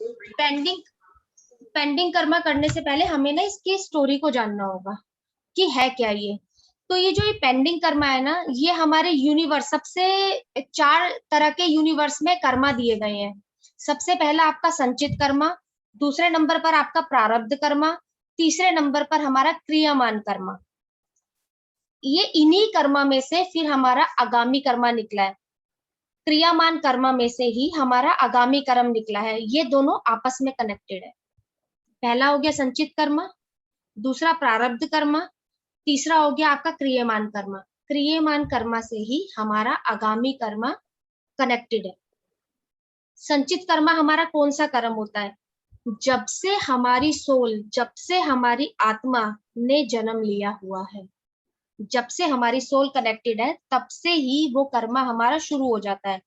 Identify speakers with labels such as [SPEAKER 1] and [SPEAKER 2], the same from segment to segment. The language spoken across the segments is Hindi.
[SPEAKER 1] पेंडिंग पेंडिंग कर्मा करने से पहले हमें ना इसकी स्टोरी को जानना होगा कि है क्या ये। तो ये जो ये पेंडिंग कर्मा है ना, ये हमारे यूनिवर्स, सबसे 4 तरह के यूनिवर्स में कर्मा दिए गए हैं। सबसे पहला आपका संचित कर्मा, दूसरे नंबर पर आपका प्रारब्ध कर्मा, तीसरे नंबर पर हमारा क्रियामान कर्मा। ये इन्हीं कर्मा में से फिर हमारा आगामी कर्मा निकला है। क्रियामान कर्मा में से ही हमारा आगामी कर्म निकला है। ये दोनों आपस में कनेक्टेड है। पहला हो गया संचित कर्मा, दूसरा प्रारब्ध कर्मा, तीसरा हो गया आपका क्रियमान कर्मा। क्रियमान कर्मा से ही हमारा आगामी कर्मा कनेक्टेड है। संचित कर्मा हमारा कौन सा कर्म होता है? जब से हमारी सोल, जब से हमारी आत्मा ने जन्म लिया हुआ है, जब से हमारी सोल कनेक्टेड है, तब से ही वो कर्मा हमारा शुरू हो जाता है,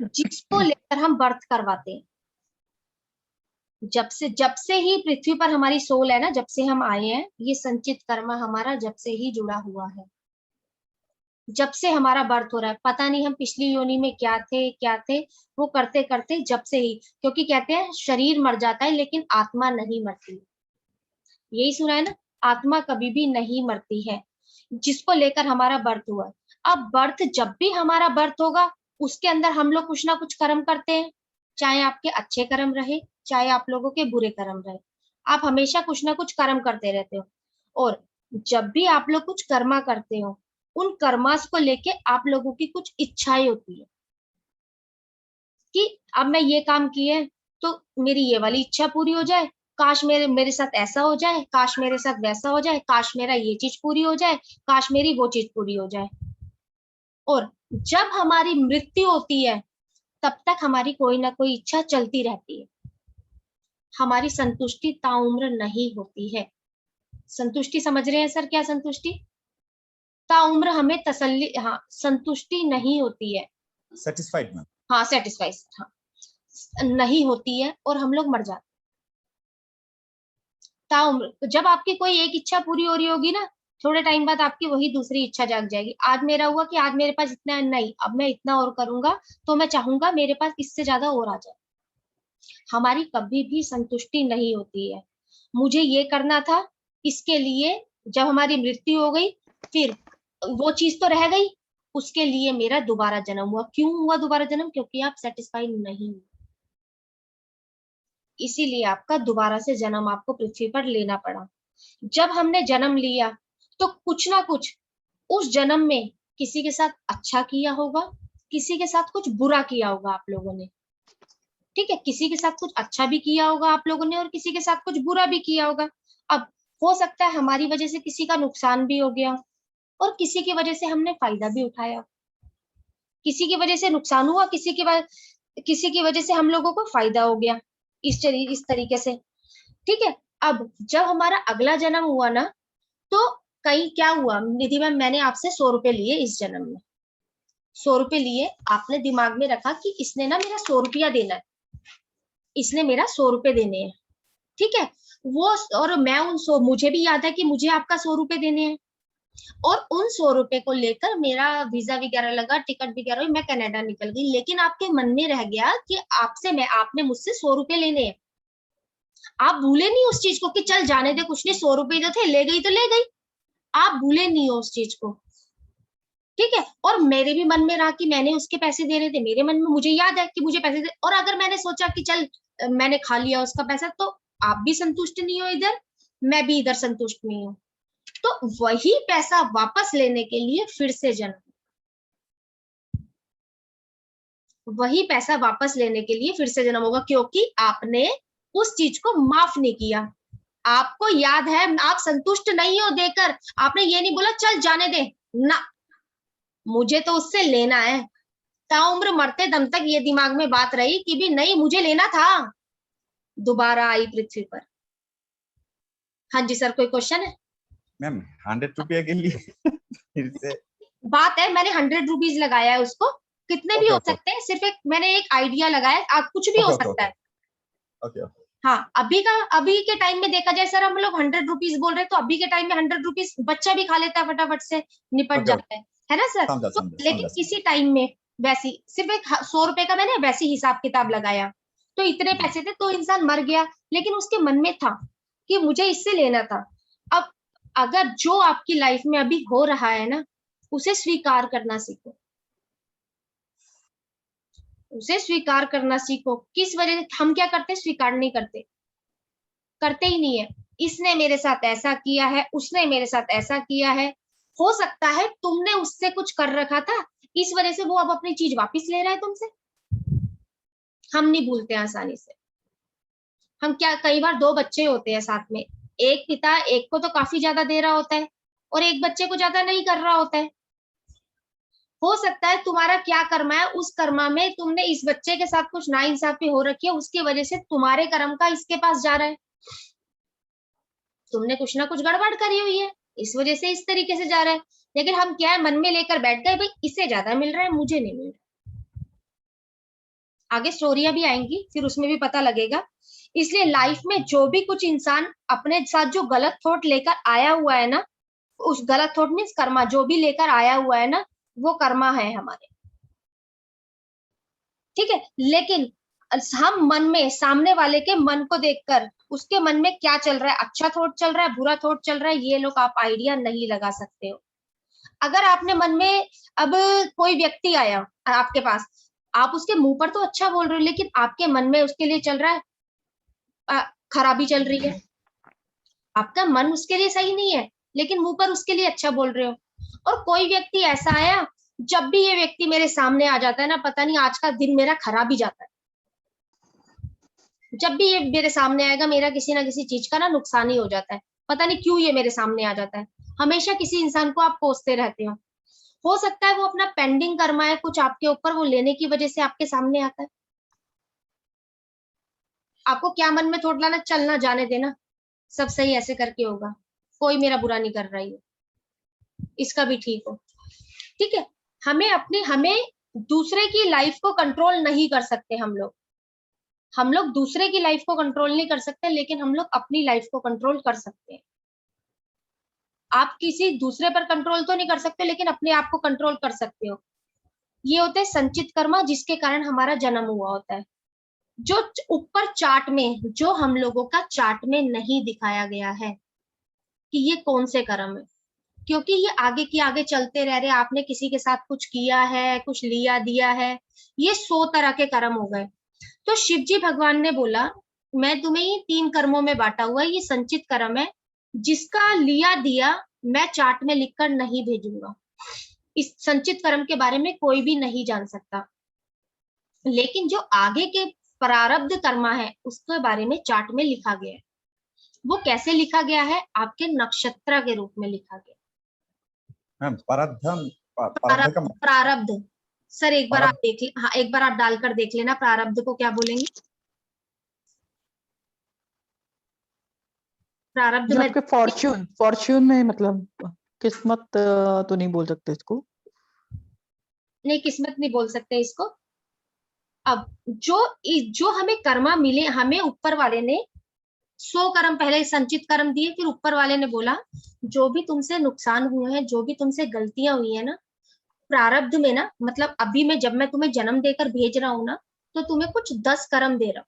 [SPEAKER 1] जिसको लेकर हम बर्थ करवाते हैं। जब से ही पृथ्वी पर हमारी सोल है ना, जब से हम आए हैं, ये संचित कर्मा हमारा जब से ही जुड़ा हुआ है। जब से हमारा बर्थ हो रहा है, पता नहीं हम पिछली योनि में क्या थे, वो करते करते जब से ही, क्योंकि कहते हैं शरीर मर जाता है लेकिन आत्मा नहीं मरती। यही सुना है ना, आत्मा कभी भी नहीं मरती है, जिसको लेकर हमारा बर्थ हुआ। अब बर्थ, जब भी हमारा बर्थ होगा, उसके अंदर हम लोग कुछ ना कुछ कर्म करते हैं, चाहे आपके अच्छे कर्म रहे, चाहे आप लोगों के बुरे कर्म रहे, आप हमेशा कुछ ना कुछ कर्म करते रहते हो। और जब भी आप लोग कुछ कर्मा करते हो, उन कर्मास को लेके आप लोगों की कुछ इच्छाएं होती है कि अब मैं ये काम किए तो मेरी ये वाली इच्छा पूरी हो जाए, काश मेरे मेरे साथ ऐसा हो जाए, काश मेरे साथ वैसा हो जाए, काश मेरा ये चीज पूरी हो जाए, काश मेरी वो चीज पूरी हो जाए। और जब हमारी मृत्यु होती है, तब तक हमारी कोई ना कोई इच्छा चलती रहती है। हमारी संतुष्टि ताउम्र नहीं होती है। संतुष्टि समझ रहे हैं सर? क्या संतुष्टि? ताउम्र हमें तसल्ली, हाँ, संतुष्टि नहीं होती है।
[SPEAKER 2] Satisfied ma'am.
[SPEAKER 1] हाँ, सेटिस्फाइड, हाँ, नहीं होती है और हम लोग मर जाते। ताउम्र जब आपकी कोई एक इच्छा पूरी हो रही होगी ना, थोड़े टाइम बाद आपकी वही दूसरी इच्छा जाग जाएगी। आज मेरा हुआ कि आज मेरे पास इतना है, नहीं, अब मैं इतना और करूंगा, तो मैं चाहूंगा मेरे पास इससे ज्यादा और आ जाए। हमारी कभी भी संतुष्टि नहीं होती है। मुझे ये करना था, इसके लिए जब हमारी मृत्यु हो गई, फिर वो चीज तो रह गई, उसके लिए मेरा दोबारा जन्म हुआ। क्यों हुआ दोबारा जन्म? क्योंकि आप सेटिस्फाइड नहीं, इसीलिए आपका दोबारा से जन्म आपको पृथ्वी पर लेना पड़ा। जब हमने जन्म लिया, तो कुछ ना कुछ उस जन्म में किसी के साथ अच्छा किया होगा, किसी के साथ कुछ बुरा किया होगा आप लोगों ने। ठीक है, किसी के साथ कुछ अच्छा भी किया होगा आप लोगों ने और किसी के साथ कुछ बुरा भी किया होगा। अब हो सकता है हमारी वजह से किसी का नुकसान भी हो गया और किसी की वजह से हमने फायदा भी उठाया। किसी की वजह से नुकसान हुआ, किसी की वजह से हम लोगों को फायदा हो गया, इस तरीके से। ठीक है, अब जब हमारा अगला जन्म हुआ ना, तो कहीं क्या हुआ, निधि मैम, मैंने आपसे 100 रुपए लिए इस जन्म में। 100 रुपए लिए, आपने दिमाग में रखा कि इसने ना मेरा 100 रुपया देना है, इसने मेरा 100 रुपए देने हैं। ठीक है, वो, और मैं मुझे भी याद है कि मुझे आपका 100 रुपए देने हैं। और उन 100 रुपए को लेकर मेरा वीजा वगैरह लगा, टिकट वगैरह हुई, मैं कनाडा निकल गई। लेकिन आपके मन में रह गया कि आपने मुझसे 100 रुपए लेने हैं। आप भूले नहीं उस चीज को कि चल जाने दे, कुछ नहीं, 100 रुपए जो थे, ले गई तो ले गई। आप भूले नहीं हो उस चीज को। ठीक है, और मेरे भी मन में रहा कि मैंने उसके पैसे देने थे, मेरे मन में, मुझे याद है कि मुझे पैसे दे, और अगर मैंने सोचा कि चल मैंने खा लिया उसका पैसा, तो आप भी संतुष्ट नहीं हो इधर, मैं भी इधर संतुष्ट नहीं हूँ। तो वही पैसा वापस लेने के लिए फिर से जन्म, वही पैसा वापस लेने के लिए फिर से जन्म होगा, क्योंकि आपने उस चीज को माफ नहीं किया। आपको याद है, आप संतुष्ट नहीं हो देकर, आपने ये नहीं बोला चल जाने दे ना, मुझे तो उससे लेना है। ताउम्र मरते दम तक ये दिमाग में बात रही कि भी नहीं, मुझे लेना था। दोबारा आई पृथ्वी पर। हाँ जी सर, कोई क्वेश्चन है?
[SPEAKER 2] मैम 100 रुपया के लिए फिर से
[SPEAKER 1] बात है, मैंने 100 रुपीज लगाया है उसको, कितने भी हो सकते हैं, सिर्फ एक मैंने एक आइडिया लगाया, आप कुछ भी हो सकता है। हाँ, अभी के टाइम में देखा जाए सर, हम लोग 100 रुपीज बोल रहे हैं, तो अभी के टाइम में 100 रुपीज बच्चा भी खा लेता है, फटाफट से निपट जाता है ना सर? तो लेकिन किसी टाइम में वैसी सिर्फ एक 100 रुपए का मैंने वैसी हिसाब किताब लगाया तो इतने पैसे थे तो इंसान मर गया, लेकिन उसके मन में था कि मुझे इससे लेना था। अब अगर जो आपकी लाइफ में अभी हो रहा है ना, उसे स्वीकार करना सीखो, उसे स्वीकार करना सीखो। किस वजह से हम क्या करते, स्वीकार नहीं करते, करते ही नहीं है। इसने मेरे साथ ऐसा किया है, उसने मेरे साथ ऐसा किया है, हो सकता है तुमने उससे कुछ कर रखा था, इस वजह से वो अब अपनी चीज वापस ले रहा है तुमसे। हम नहीं भूलते आसानी से। हम क्या, कई बार दो बच्चे होते हैं साथ में, एक पिता एक को तो काफी ज्यादा दे रहा होता है और एक बच्चे को ज्यादा नहीं कर रहा होता है। हो सकता है तुम्हारा क्या कर्मा है, उस कर्मा में तुमने इस बच्चे के साथ कुछ नाइंसाफी हो रखी है, उसकी वजह से तुम्हारे कर्म का इसके पास जा रहा है। तुमने कुछ ना कुछ गड़बड़ करी हुई है, इस वजह से इस तरीके से जा रहा है। लेकिन हम क्या है, मन में लेकर बैठ गए भाई इससे ज्यादा मिल रहा है, मुझे नहीं मिल रहा। आगे स्टोरियां भी आएंगी, फिर उसमें भी पता लगेगा। इसलिए लाइफ में जो भी कुछ इंसान अपने साथ जो गलत थॉट लेकर आया हुआ है ना, उस गलत थॉट मीन्स कर्मा, जो भी लेकर आया हुआ है ना, वो कर्मा है हमारे। ठीक है, लेकिन हम मन में सामने वाले के मन को देखकर उसके मन में क्या चल रहा है, अच्छा थॉट चल रहा है, बुरा थॉट चल रहा है, ये लोग आप आइडिया नहीं लगा सकते हो। अगर आपने मन में, अब कोई व्यक्ति आया आपके पास, आप उसके मुंह पर तो अच्छा बोल रहे हो, लेकिन आपके मन में उसके लिए चल रहा है खराबी चल रही है। आपका मन उसके लिए सही नहीं है, लेकिन मुंह पर उसके लिए अच्छा बोल रहे हो। और कोई व्यक्ति ऐसा आया, जब भी ये व्यक्ति मेरे सामने आ जाता है ना, पता नहीं आज का दिन मेरा खराब ही जाता है। जब भी ये मेरे सामने आएगा, मेरा किसी ना किसी चीज का ना नुकसान ही हो जाता है। पता नहीं क्यों ये मेरे सामने आ जाता है। हमेशा किसी इंसान को आप कोसते रहते हो सकता है वो अपना पेंडिंग कर्मा है कुछ आपके ऊपर, वो लेने की वजह से आपके सामने आता है। आपको क्या मन में थोड़ा ना, चलना जाने देना, सब सही ऐसे करके होगा, कोई मेरा बुरा नहीं कर रही है, इसका भी ठीक हो। ठीक है, हमें दूसरे की लाइफ को कंट्रोल नहीं कर सकते हम लोग दूसरे की लाइफ को कंट्रोल नहीं कर सकते, लेकिन हम लोग अपनी लाइफ को कंट्रोल कर सकते हैं। आप किसी दूसरे पर कंट्रोल तो नहीं कर सकते, लेकिन अपने आप को कंट्रोल कर सकते हो। ये होते हैं संचित कर्मा, जिसके कारण हमारा जन्म हुआ होता है। जो ऊपर चार्ट में, जो हम लोगों का चार्ट में नहीं दिखाया गया है कि ये कौन से कर्म है, क्योंकि ये आगे की आगे चलते रह रहे। आपने किसी के साथ कुछ किया है, कुछ लिया दिया है, ये 100 तरह के कर्म हो गए। तो शिव जी भगवान ने बोला, मैं तुम्हें ये 3 कर्मों में बांटा हुआ है, ये संचित कर्म है, जिसका लिया दिया मैं चार्ट में लिखकर नहीं भेजूंगा। इस संचित कर्म के बारे में कोई भी नहीं जान सकता, लेकिन जो आगे के प्रारब्ध कर्मा है उसके बारे में चार्ट में लिखा गया है। वो कैसे लिखा गया है, आपके नक्षत्र के रूप में लिखा गया।
[SPEAKER 2] मैम प्रारब्ध, प्रारब्ध का
[SPEAKER 1] प्रारब्ध सर, एक बार आप
[SPEAKER 2] प्रारब्ध
[SPEAKER 1] देख हाँ, एक बार आप डालकर देख लेना, प्रारब्ध को क्या बोलेंगे। प्रारब्ध
[SPEAKER 3] जो
[SPEAKER 1] में
[SPEAKER 3] आपके फॉर्च्यून फॉर्च्यून में, मतलब किस्मत तो नहीं बोल सकते इसको।
[SPEAKER 1] नहीं, किस्मत नहीं बोल सकते इसको। अब जो हमें कर्मा मिले, हमें ऊपर वाले ने 100 कर्म पहले संचित कर्म दिए, फिर ऊपर वाले ने बोला जो भी तुमसे नुकसान हुए हैं, जो भी तुमसे गलतियां हुई है ना, प्रारब्ध में ना, मतलब अभी मैं जब मैं तुम्हें जन्म देकर भेज रहा हूँ ना, तो तुम्हें कुछ 10 कर्म दे रहा हूँ,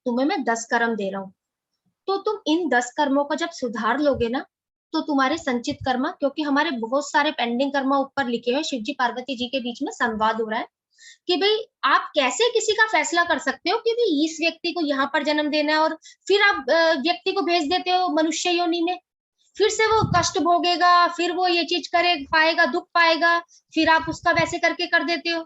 [SPEAKER 1] तुम्हें मैं 10 कर्म दे रहा हूँ। तो तुम इन 10 कर्मों को जब सुधार लोगे ना, तो तुम्हारे संचित कर्मा, क्योंकि हमारे बहुत सारे पेंडिंग कर्मा ऊपर लिखे हुए, शिव जी पार्वती जी के बीच में संवाद हो रहा है कि भाई आप कैसे किसी का फैसला कर सकते हो कि भाई इस व्यक्ति को यहाँ पर जन्म देना है, और फिर आप व्यक्ति को भेज देते हो मनुष्य योनि में, फिर से वो कष्ट भोगेगा, फिर वो ये चीज करे पाएगा, दुख पाएगा, फिर आप उसका वैसे करके कर देते हो।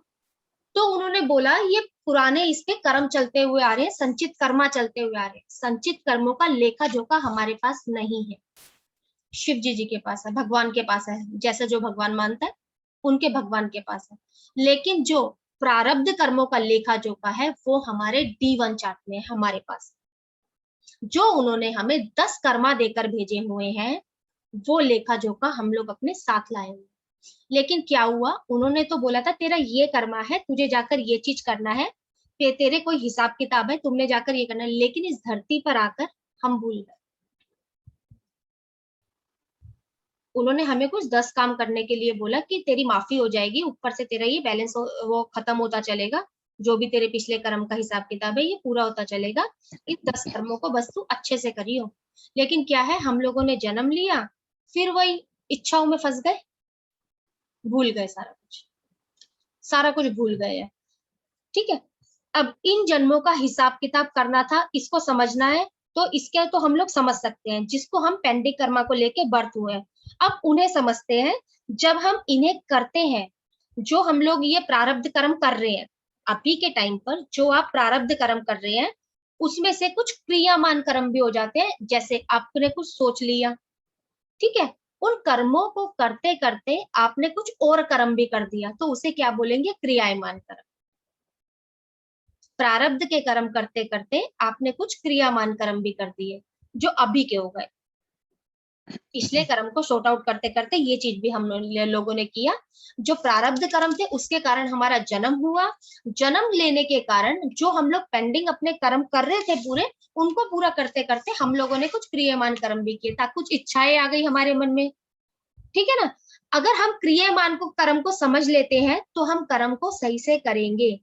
[SPEAKER 1] तो उन्होंने बोला ये पुराने इसके कर्म चलते हुए आ रहे हैं, संचित कर्मा चलते हुए आ रहे हैं, संचित कर्मों का लेखा जोखा हमारे पास नहीं है, शिव जी के पास है, भगवान के पास है, जैसा जो भगवान मानता है उनके भगवान के पास है। लेकिन जो प्रारब्ध कर्मों का लेखा जोखा है वो हमारे D1 चार्ट में है, हमारे पास, जो उन्होंने हमें 10 कर्मा देकर भेजे हुए हैं, वो लेखा जोखा हम लोग अपने साथ लाए हुए। लेकिन क्या हुआ, उन्होंने तो बोला था तेरा ये कर्मा है, तुझे जाकर ये चीज करना है, तेरे कोई हिसाब किताब है, तुमने जाकर ये करना है, लेकिन इस धरती पर आकर हम भूल गए। उन्होंने हमें कुछ 10 काम करने के लिए बोला कि तेरी माफी हो जाएगी, ऊपर से तेरा ये बैलेंस वो खत्म होता चलेगा, जो भी तेरे पिछले कर्म का हिसाब किताब है ये पूरा होता चलेगा। इन 10 कर्मों को बस तू अच्छे से करियो। लेकिन क्या है, हम लोगों ने जन्म लिया, फिर वही इच्छाओं में फंस गए, भूल गए सारा कुछ भूल गए हैं। ठीक है, अब इन जन्मों का हिसाब किताब करना था, इसको समझना है। तो इसके तो हम लोग समझ सकते हैं, जिसको हम पेंडिंग कर्मा को लेके बर्थ हुए हैं। अब उन्हें समझते हैं, जब हम इन्हें करते हैं, जो हम लोग ये प्रारब्ध कर्म कर रहे हैं अभी के टाइम पर, जो आप प्रारब्ध कर्म कर रहे हैं उसमें से कुछ क्रियामान कर्म भी हो जाते हैं। जैसे आपने कुछ सोच लिया, ठीक है, उन कर्मों को करते करते आपने कुछ और कर्म भी कर दिया, तो उसे क्या बोलेंगे, क्रियामान कर्म। प्रारब्ध के कर्म करते करते आपने कुछ क्रियामान कर्म भी कर दिए, जो अभी के हो गए। पिछले कर्म को शॉर्ट आउट करते करते ये चीज भी हम लोगों ने किया। जो प्रारब्ध कर्म थे उसके कारण हमारा जन्म हुआ, जन्म लेने के कारण जो हम लोग पेंडिंग अपने कर्म कर रहे थे पूरे, उनको पूरा करते करते हम लोगों ने कुछ क्रियमान कर्म भी किए, ताकि कुछ इच्छाएं आ गई हमारे मन में। ठीक है ना, अगर हम क्रियमान को कर्म को समझ लेते हैं तो हम कर्म को सही से करेंगे।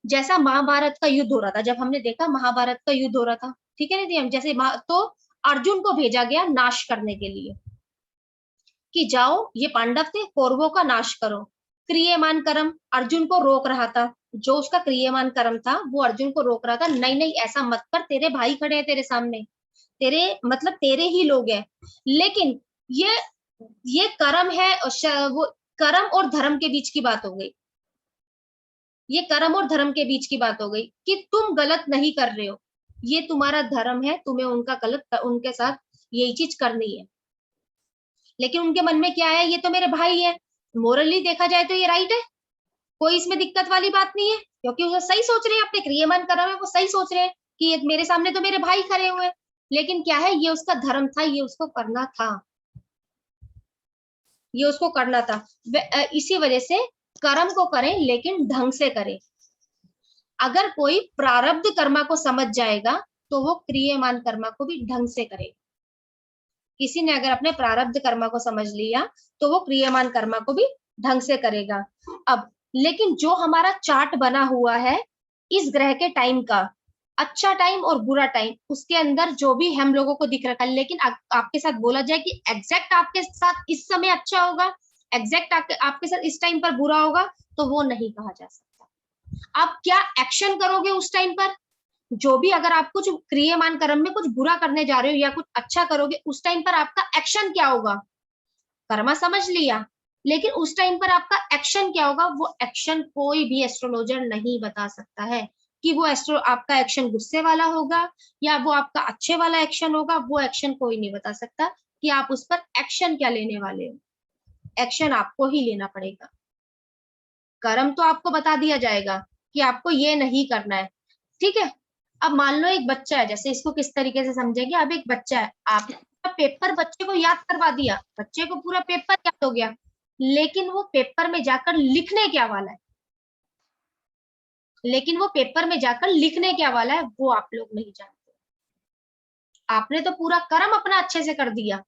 [SPEAKER 1] जैसा महाभारत का युद्ध हो रहा था, जब हमने देखा महाभारत का युद्ध हो रहा था, ठीक है ना, जैसे तो अर्जुन को भेजा गया नाश करने के लिए, कि जाओ ये पांडव थे, कौरवों का नाश करो। क्रियमान कर्म अर्जुन को रोक रहा था, जो उसका क्रियमान कर्म था वो अर्जुन को रोक रहा था, नहीं नहीं ऐसा मत कर, तेरे भाई खड़े हैं तेरे सामने, तेरे मतलब तेरे ही लोग हैं। लेकिन ये कर्म है, वो कर्म और धर्म के बीच की बात हो गई। ये कर्म और धर्म के बीच की बात हो गई कि तुम गलत नहीं कर रहे हो, ये तुम्हारा धर्म है, तुम्हें उनके साथ यही चीज करनी है। लेकिन उनके मन में क्या है, ये तो मेरे भाई है, मोरली देखा जाए तो ये राइट है, कोई इसमें दिक्कत वाली बात नहीं है, क्योंकि वो सही सोच रहे हैं, अपने क्रियमान कर्म है वो सही सोच रहे हैं कि ये मेरे सामने तो मेरे भाई खड़े हुए हैं। लेकिन क्या है, ये उसका धर्म था, ये उसको करना था, ये उसको करना था। इसी वजह से कर्म को करें लेकिन ढंग से करें। अगर कोई प्रारब्ध कर्मा को समझ जाएगा तो वो क्रियमान कर्मा को भी ढंग से करेगा। किसी ने अगर अपने प्रारब्ध कर्मा को समझ लिया तो वो क्रियमान कर्मा को भी ढंग से करेगा। अब लेकिन जो हमारा चार्ट बना हुआ है इस ग्रह के टाइम का, अच्छा टाइम और बुरा टाइम, उसके अंदर जो भी हम लोगों को दिख रखा है, लेकिन आपके साथ बोला जाए कि एग्जैक्ट आपके साथ इस समय अच्छा होगा, एग्जैक्ट आपके साथ इस टाइम पर बुरा होगा, तो वो नहीं कहा जा सकता। आप क्या एक्शन करोगे उस टाइम पर, जो भी अगर आप कुछ क्रियमान कर्म में कुछ बुरा करने जा रहे हो या कुछ अच्छा करोगे, उस टाइम पर आपका एक्शन क्या होगा। कर्मा समझ लिया, लेकिन उस टाइम पर आपका एक्शन क्या होगा, वो एक्शन कोई भी एस्ट्रोलॉजर नहीं बता सकता है कि वो आपका एक्शन गुस्से वाला होगा या वो आपका अच्छे वाला एक्शन होगा। वो एक्शन कोई नहीं बता सकता कि आप उस पर एक्शन क्या लेने वाले हो। एक्शन आपको ही लेना पड़ेगा। कर्म तो आपको बता दिया जाएगा कि आपको ये नहीं करना है, ठीक है। अब मान लो एक बच्चा है, जैसे इसको किस तरीके से समझेंगे, अब एक बच्चा है, आप पेपर बच्चे को याद करवा दिया, बच्चे को पूरा पेपर याद हो गया, लेकिन वो पेपर में जाकर लिखने क्या वाला है, लेकिन वो पेपर में जाकर लिखने क्या वाला है वो आप लोग नहीं जानते। आपने तो पूरा कर्म अपना अच्छे से कर दिया,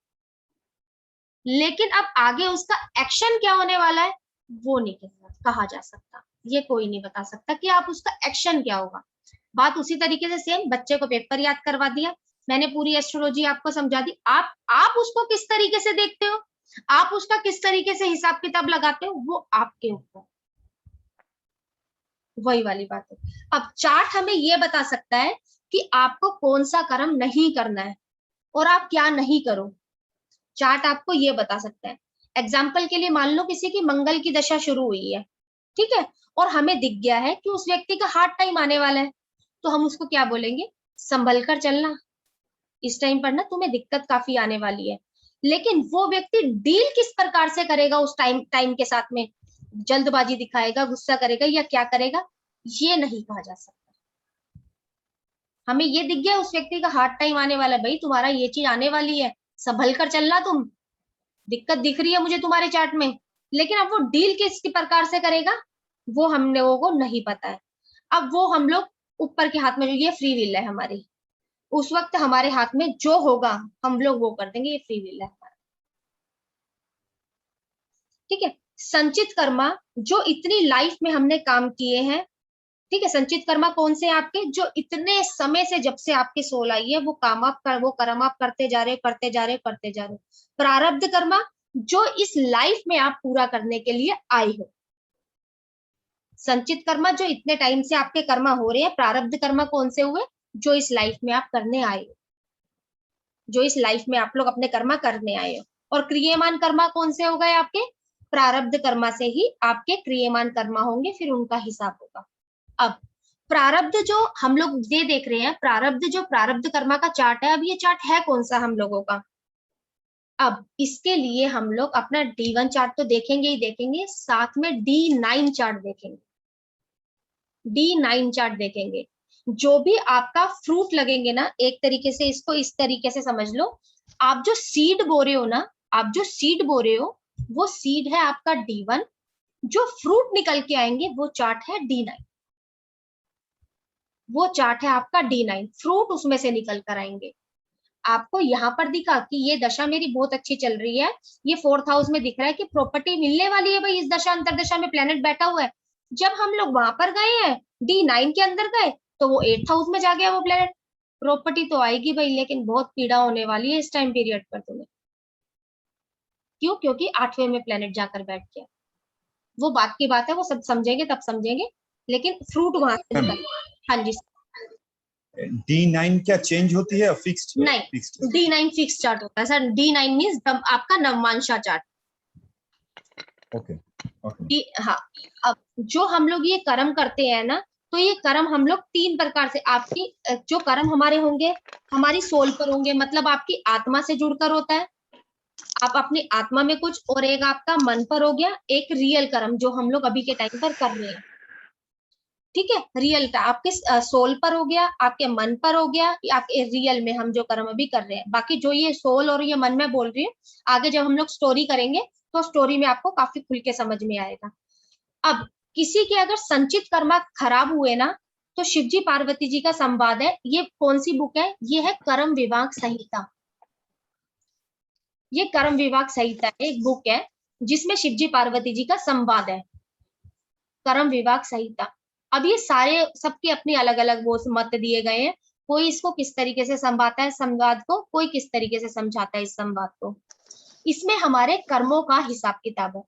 [SPEAKER 1] लेकिन अब आगे उसका एक्शन क्या होने वाला है वो नहीं कहा जा सकता। ये कोई नहीं बता सकता कि आप उसका एक्शन क्या होगा। बात उसी तरीके से सेम, बच्चे को पेपर याद करवा दिया, मैंने पूरी एस्ट्रोलॉजी आपको समझा दी, आप उसको किस तरीके से देखते हो, आप उसका किस तरीके से हिसाब किताब लगाते हो, वो आपके ऊपर, वही वाली बात है। अब चार्ट हमें ये बता सकता है कि आपको कौन सा कर्म नहीं करना है और आप क्या नहीं करो। चार्ट आपको ये बता सकता है। एग्जाम्पल के लिए मान लो किसी की मंगल की दशा शुरू हुई है, ठीक है, और हमें दिख गया है कि उस व्यक्ति का हार्ड टाइम आने वाला है, तो हम उसको क्या बोलेंगे, संभल कर चलना, इस टाइम पर ना तुम्हें दिक्कत काफी आने वाली है। लेकिन वो व्यक्ति डील किस प्रकार से करेगा उस टाइम के साथ में, जल्दबाजी दिखाएगा, गुस्सा करेगा या क्या करेगा, ये नहीं कहा जा सकता। हमें ये दिख गया उस व्यक्ति का हार्ड टाइम आने वाला है, भाई तुम्हारा ये चीज आने वाली है, संभल कर चलना, तुम दिक्कत दिख रही है मुझे तुम्हारे चार्ट में। लेकिन अब वो डील किस प्रकार से करेगा वो हम लोगों को नहीं पता है। अब वो हम लोग ऊपर के हाथ में, जो ये फ्री विल है हमारी, उस वक्त हमारे हाथ में जो होगा हम लोग वो कर देंगे, ये फ्री विल है हमारा, ठीक है। संचित कर्मा, जो इतनी लाइफ में हमने काम किए हैं ठीक है, संचित कर्मा कौन से आपके, जो इतने समय से जब से आपकी सोल आई है वो कर्म आप करते जा रहे हो, करते जा रहे हो, करते जा रहे हो। प्रारब्ध कर्मा जो इस लाइफ में आप पूरा करने के लिए आए हो। संचित कर्मा जो इतने टाइम से आपके कर्मा हो रहे हैं। प्रारब्ध कर्मा कौन से हुए, जो इस लाइफ में आप करने आए हो, जो इस लाइफ में आप लोग अपने कर्मा करने आए हो। और क्रियमान कर्मा कौन से हो गए आपके, प्रारब्ध कर्मा से ही आपके क्रियमान कर्मा होंगे, फिर उनका हिसाब होगा। अब प्रारब्ध जो हम लोग ये देख रहे हैं, प्रारब्ध जो प्रारब्ध कर्मा का चार्ट है, अब ये चार्ट है कौन सा हम लोगों का। अब इसके लिए हम लोग अपना D1 चार्ट तो देखेंगे ही देखेंगे, साथ में D9 चार्ट देखेंगे। D9 चार्ट देखेंगे, जो भी आपका फ्रूट लगेंगे ना, एक तरीके से इसको इस तरीके से समझ लो, आप जो सीड बो रहे हो ना, आप जो सीड बो रहे हो वो सीड है आपका D1, जो फ्रूट निकल के आएंगे वो चार्ट है D9, वो चार्ट है आपका D9, फ्रूट उसमें से निकल कर आएंगे। आपको यहाँ पर दिखा कि ये दशा मेरी बहुत अच्छी चल रही है, ये 4th हाउस में दिख रहा है कि प्रॉपर्टी मिलने वाली है भाई, इस दशा अंतरदशा में प्लेनेट बैठा हुआ है। जब हम लोग वहां पर गए हैं, D9 के अंदर गए, तो वो 8th हाउस में जा गया वो प्लेनेट। प्रॉपर्टी तो आएगी भाई, लेकिन बहुत पीड़ा होने वाली है इस टाइम पीरियड पर तुम्हें। क्यों, क्योंकि 8वें में प्लेनेट जाकर बैठ गया। वो बात की बात है, वो सब समझेंगे तब समझेंगे, लेकिन फ्रूट वहां से निकल। हाँ जी।
[SPEAKER 2] D9 क्या चेंज होती है, फिक्स्ड?
[SPEAKER 1] नहीं, D9 फिक्स चार्ट होता है सर। D9 मींस आपका नवमांशा चार्ट।
[SPEAKER 2] Okay okay.
[SPEAKER 1] हाँ, अब जो हम लोग ये कर्म करते हैं ना, तो ये कर्म हम लोग 3 प्रकार से, आपकी जो कर्म हमारे होंगे हमारी सोल पर होंगे, मतलब आपकी आत्मा से जुड़कर होता है, आप अपनी आत्मा में कुछ, और एक आपका मन पर हो गया, एक रियल कर्म जो हम लोग अभी के टाइम पर कर रहे हैं। ठीक है, रियल का आपके सोल पर हो गया, आपके मन पर हो गया, आपके रियल में हम जो कर्म अभी कर रहे हैं। बाकी जो ये सोल और ये मन में बोल रही हूँ, आगे जब हम लोग स्टोरी करेंगे तो स्टोरी में आपको काफी खुल के समझ में आएगा। अब किसी के अगर संचित कर्मा खराब हुए ना, तो शिव जी पार्वती जी का संवाद है। ये कौन सी बुक है, ये है कर्म विभाग संहिता। ये कर्म विभाग संहिता एक बुक है जिसमें शिव जी पार्वती जी का संवाद है, कर्म विभाग संहिता। अब ये सारे सबके अपने अलग अलग वो मत दिए गए हैं, कोई इसको किस तरीके से संभाता है संवाद को, कोई किस तरीके से समझाता है इस संवाद को। इसमें हमारे कर्मों का हिसाब किताब है,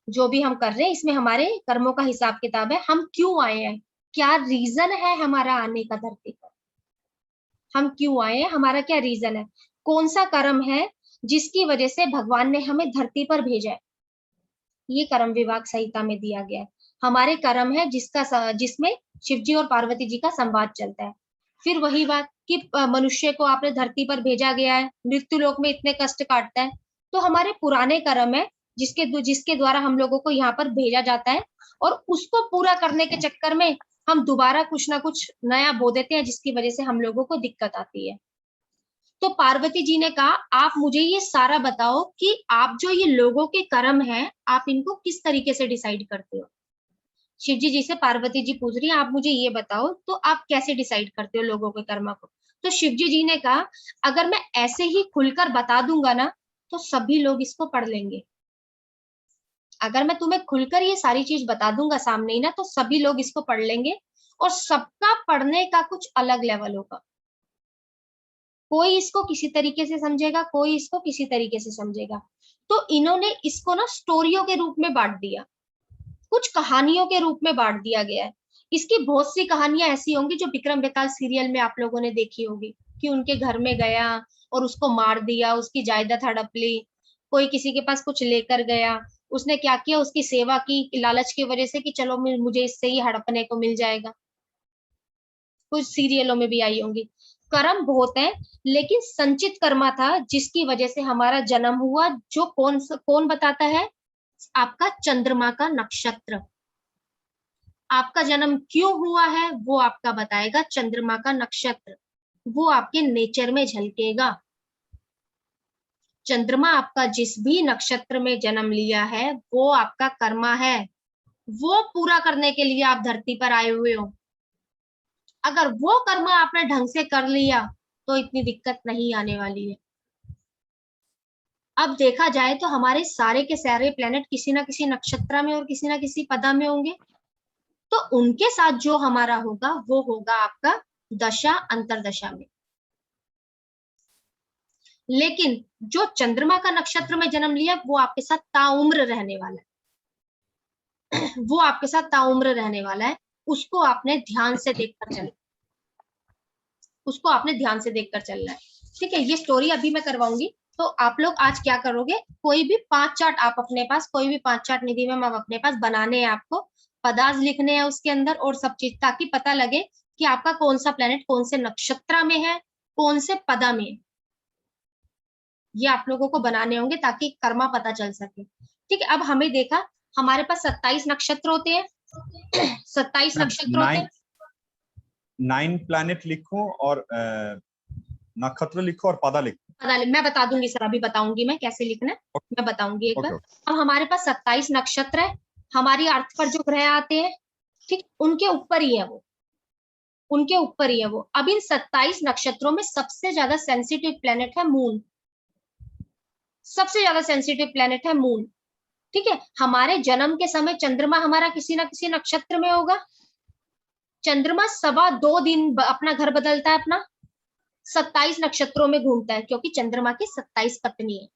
[SPEAKER 1] जो भी हम कर रहे हैं इसमें हमारे कर्मों का हिसाब किताब है। हम क्यों आए हैं, क्या रीजन है हमारा आने का धरती पर, हम क्यों आए हैं, हमारा क्या रीजन है, कौन सा कर्म है जिसकी वजह से भगवान ने हमें धरती पर भेजा है, ये कर्म विभाग संहिता में दिया गया है। हमारे कर्म है जिसमें शिव जी और पार्वती जी का संवाद चलता है। फिर वही बात कि मनुष्य को आपने धरती पर भेजा गया है, मृत्यु लोक में इतने कष्ट काटता है, तो हमारे पुराने कर्म है जिसके द्वारा हम लोगों को यहाँ पर भेजा जाता है, और उसको पूरा करने के चक्कर में हम दोबारा कुछ ना कुछ नया बो देते हैं, जिसकी वजह से हम लोगों को दिक्कत आती है। तो पार्वती जी ने कहा आप मुझे ये सारा बताओ कि आप जो ये लोगों के कर्म हैं, आप इनको किस तरीके से डिसाइड करते हो। शिव जी से पार्वती जी पूछ रही है आप मुझे ये बताओ, तो आप कैसे डिसाइड करते हो लोगों के कर्म को। तो शिव जी ने कहा अगर मैं ऐसे ही खुलकर बता दूंगा ना, तो सभी लोग इसको पढ़ लेंगे। अगर मैं तुम्हें खुलकर ये सारी चीज बता दूंगा सामने ही ना, तो सभी लोग इसको पढ़ लेंगे, और सबका पढ़ने का कुछ अलग लेवल होगा। कोई इसको किसी तरीके से समझेगा, कोई इसको किसी तरीके से समझेगा। तो इन्होंने इसको ना स्टोरियों के रूप में बांट दिया, कुछ कहानियों के रूप में बांट दिया गया है। इसकी बहुत सी कहानियां ऐसी होंगी जो विक्रम बेताल सीरियल में आप लोगों ने देखी होगी, कि उनके घर में गया और उसको मार दिया, उसकी जायदाद हड़प ली, कोई किसी के पास कुछ लेकर गया, उसने क्या किया, उसकी सेवा की लालच की वजह से कि चलो मुझे इससे ही हड़पने को मिल जाएगा। कुछ सीरियलों में भी आई होंगी। कर्म बहुत है, लेकिन संचित कर्मा था जिसकी वजह से हमारा जन्म हुआ, जो कौन बताता है, आपका चंद्रमा का नक्षत्र। आपका जन्म क्यों हुआ है वो आपका बताएगा चंद्रमा का नक्षत्र, वो आपके नेचर में झलकेगा। चंद्रमा आपका जिस भी नक्षत्र में जन्म लिया है वो आपका कर्मा है, वो पूरा करने के लिए आप धरती पर आए हुए हो। अगर वो कर्म आपने ढंग से कर लिया तो इतनी दिक्कत नहीं आने वाली है। अब देखा जाए तो हमारे सारे के सारे प्लेनेट किसी ना किसी नक्षत्र में और किसी ना किसी पदा में होंगे। तो उनके साथ जो हमारा होगा वो होगा आपका दशा अंतरदशा में। लेकिन जो चंद्रमा का नक्षत्र में जन्म लिया वो आपके साथ ताउम्र रहने वाला है वो आपके साथ ताउम्र रहने वाला है। उसको आपने ध्यान से देखकर चलना, उसको आपने ध्यान से देखकर चलना है। ठीक है, ये स्टोरी अभी मैं करवाऊंगी। तो आप लोग आज क्या करोगे, कोई भी 5 चार्ट आप अपने पास, कोई भी 5 चार्ट निधि मैम आप अपने पास बनाने हैं, आपको पदार्थ लिखने हैं उसके अंदर और सब चीज, ताकि पता लगे कि आपका कौन सा प्लेनेट कौन से नक्षत्र में है, कौन से पदा में है। ये आप लोगों को बनाने होंगे ताकि कर्मा पता चल सके। ठीक है, अब हमें देखा हमारे पास 27 नक्षत्र होते हैं 27 नक्षत्र होते हैं।
[SPEAKER 2] 9 प्लैनेट लिखो और नक्षत्र लिखो और पदा लिखो।
[SPEAKER 1] मैं बता दूंगी सर, अभी बताऊंगी मैं कैसे लिखना है, मैं बताऊंगी एक बार। अब हमारे पास 27 नक्षत्र है, हमारी अर्थ पर जो ग्रह आते हैं, ठीक, उनके ऊपर ही है वो, उनके ऊपर ही है वो। अब इन 27 नक्षत्रों में सबसे ज्यादा सेंसिटिव प्लेनेट है मून, सबसे ज्यादा सेंसिटिव प्लेनेट है मून। ठीक है, हमारे जन्म के समय चंद्रमा हमारा किसी ना किसी नक्षत्र में होगा। चंद्रमा 2.25 दिन अपना घर बदलता है, अपना 27 नक्षत्रों में घूमता है, क्योंकि चंद्रमा की 27 पत्नी है,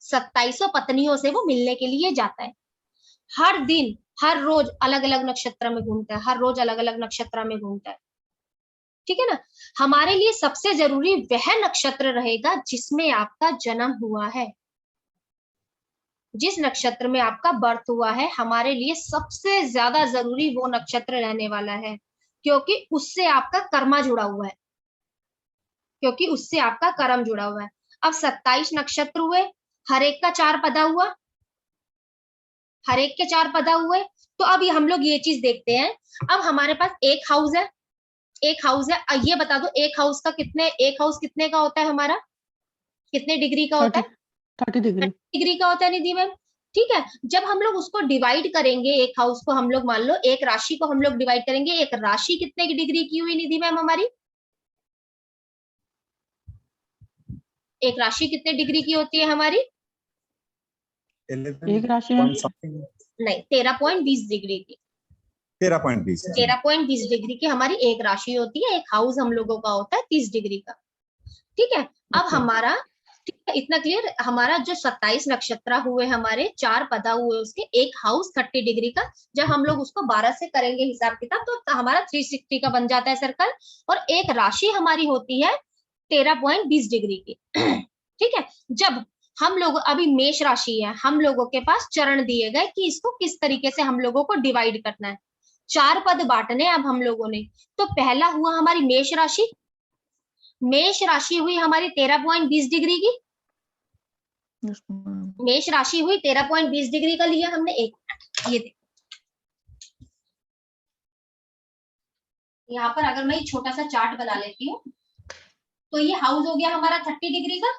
[SPEAKER 1] 27 पत्नियों से वो मिलने के लिए जाता है। हर दिन हर रोज अलग अलग नक्षत्र में घूमता है, हर रोज अलग अलग नक्षत्र में घूमता है। ठीक है ना, हमारे लिए सबसे जरूरी वह नक्षत्र रहेगा जिसमें आपका जन्म हुआ है, जिस नक्षत्र में आपका बर्थ हुआ है, हमारे लिए सबसे ज्यादा जरूरी वो नक्षत्र रहने वाला है, क्योंकि उससे आपका कर्मा जुड़ा हुआ है, क्योंकि उससे आपका कर्म जुड़ा हुआ है। अब 27 नक्षत्र हुए, हर एक का 4 पदा हुआ, हर एक के 4 पदा हुए। तो अब हम लोग ये चीज देखते हैं। अब हमारे पास एक हाउस है, एक हाउस है, ये बता दो एक हाउस का कितने, एक हाउस कितने का होता है हमारा, कितने डिग्री का होता है?
[SPEAKER 3] 30
[SPEAKER 1] डिग्री का होता है निधि मैम। ठीक है, जब हम लोग उसको डिवाइड करेंगे, एक हाउस को हम लोग मान लो एक राशि को हम लोग डिवाइड करेंगे, एक राशि कितने की डिग्री की हुई निधि मैम हमारी? एक राशि कितने डिग्री की होती है हमारी?
[SPEAKER 3] एक राशि में
[SPEAKER 1] नहीं, 13.20 डिग्री की, 13.20 डिग्री की हमारी एक राशि होती है। एक हाउस हम लोगों का होता है 30 डिग्री का। ठीक है, अब हमारा, ठीक है, इतना क्लियर। हमारा जो 27 नक्षत्र हुए, हमारे 4 पदा हुए, उसके एक हाउस 30 डिग्री का, जब हम लोग उसको 12 से करेंगे हिसाब किताब तो हमारा 360 का बन जाता है सर्कल। और एक राशि हमारी होती है 13.20 डिग्री की। ठीक है, जब हम लोग, अभी मेष राशि है, हम लोगों के पास चरण दिए गए कि इसको किस तरीके से हम लोगों को डिवाइड करना है, 4 पद बांटने अब हम लोगों ने। तो पहला हुआ हमारी मेष राशि, मेष राशि हुई हमारी 13.20 डिग्री की, मेष राशि हुई 13.20 डिग्री का लिया हमने। एक ये देखो, यहाँ पर अगर मैं छोटा सा चार्ट बना लेती हूँ, तो ये हाउस हो गया हमारा 30 डिग्री का।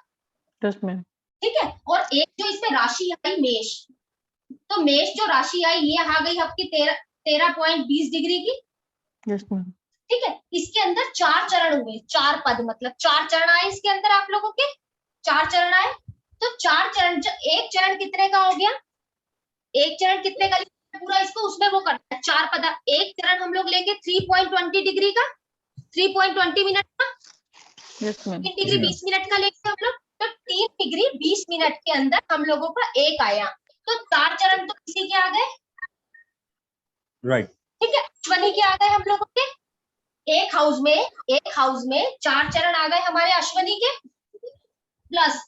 [SPEAKER 1] ठीक है, और एक जो इसमें राशि आई मेष, तो मेष जो राशि आई ये आ गई आपकी 13.20 डिग्री की। ठीक है, इसके अंदर 4 चरण हुए, 4 पद, मतलब 4 चरण आए इसके अंदर आप लोगों के, 4 चरण आए। तो 4 चरण, एक चरण कितने का हो गया, एक चरण कितने का पूरा इसको उसमें वो करता है 4 पदा। एक चरण हम लोग लेंगे 3.20 डिग्री का, 3.20 मिनट का, 3 डिग्री 20 मिनट का लेंगे हम लोग। तो 3 डिग्री 20 मिनट के अंदर हम लोगों का एक आया। तो 4 चरण तो किसी के आ गए,
[SPEAKER 2] राइट।
[SPEAKER 1] ठीक है, अश्वनी के आ गए हम लोगों के। एक हाउस में 4 चरण आ गए हमारे अश्वनी के, प्लस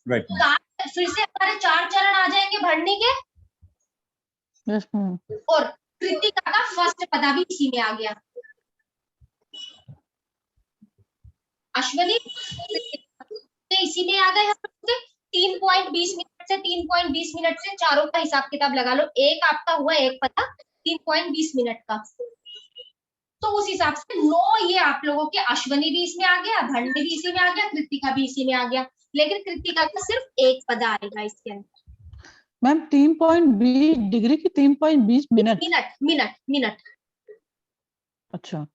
[SPEAKER 1] फिर से हमारे 4 चरण आ जाएंगे भरणी के, और कृतिका का फर्स्ट पदा भी इसी में आ गया। अश्वनी इसी में आ गए हम लोग के। 3.20 मिनट से 3.20 मिनट से चारों का हिसाब किताब लगा लो, एक आपका हुआ एक पता 3.20 मिनट का। तो उस हिसाब से 9 ये आप लोगों के अश्वनी भी इसमें आ गया, भंडी भी इसी में आ गया, कृतिका भी इसी में आ गया। लेकिन कृतिका का सिर्फ एक पदा आएगा इसके अंदर।
[SPEAKER 3] मैम 3.20 डिग्री की 3.20 मिनट,
[SPEAKER 1] मिनट
[SPEAKER 3] अच्छा